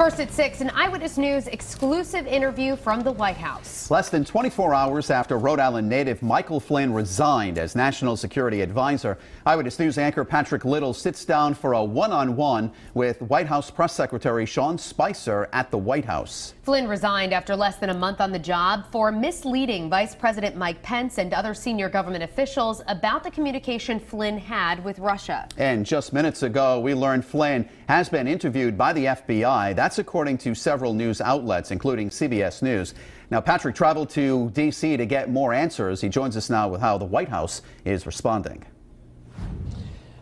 First at 6, an Eyewitness News exclusive interview from the White House. Less than 24 hours after Rhode Island native Michael Flynn resigned as National Security Advisor, Eyewitness News anchor Patrick Little sits down for a one-on-one with White House Press Secretary Sean Spicer at the White House. Flynn resigned after less than a month on the job for misleading Vice President Mike Pence and other senior government officials about the communication Flynn had with Russia. And just minutes ago, we learned Flynn has been interviewed by the FBI. That's according to several news outlets, including CBS News. Now, Patrick traveled to D.C. to get more answers. He joins us now with how the White House is responding.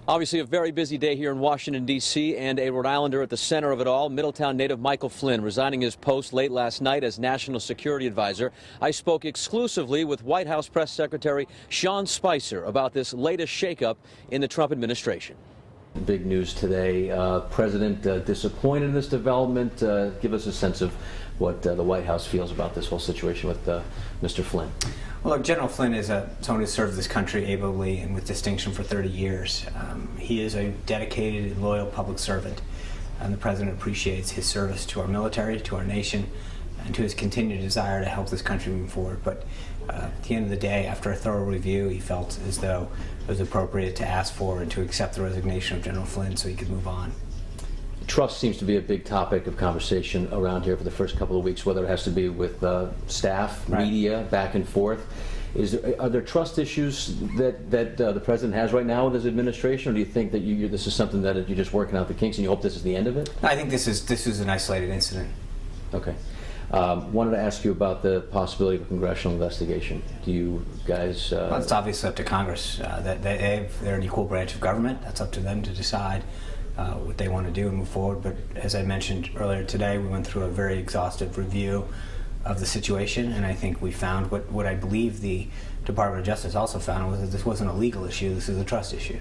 Obviously a very busy day here in Washington, D.C., and a Rhode Islander at the center of it all, Middletown native Michael Flynn, resigning his post late last night as National Security Advisor. I spoke exclusively with White House Press Secretary Sean Spicer about this latest shakeup in the Trump administration. Big news today. President disappointed in this development. Give us a sense of what the White House feels about this whole situation with Mr. Flynn. Well, look, General Flynn is someone who served this country ably and with distinction for 30 years. He is a dedicated and loyal public servant, and the President appreciates his service to our military, to our nation, and to his continued desire to help this country move forward. But at the end of the day, after a thorough review, he felt as though it was appropriate to ask for and to accept the resignation of General Flynn so he could move on. Trust seems to be a big topic of conversation around here for the first couple of weeks, whether it has to be with staff, right, media, back and forth. Are there trust issues that the president has right now with his administration, or do you think that this is something that you're just working out the kinks and you hope this is the end of it? I think this is an isolated incident. Okay. Wanted to ask you about the possibility of a congressional investigation. Do you guys... Well, it's obviously up to Congress. They're an equal branch of government. That's up to them to decide what they want to do and move forward. But as I mentioned earlier today, we went through a very exhaustive review of the situation, and I think we found what I believe the Department of Justice also found was that this wasn't a legal issue, this is a trust issue.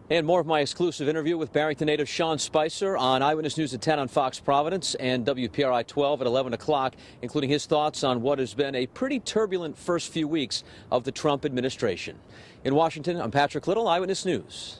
And more of my exclusive interview with Barrington native Sean Spicer on Eyewitness News at 10 on Fox Providence and WPRI 12 at 11 o'clock, including his thoughts on what has been a pretty turbulent first few weeks of the Trump administration. In Washington, I'm Patrick Little, Eyewitness News.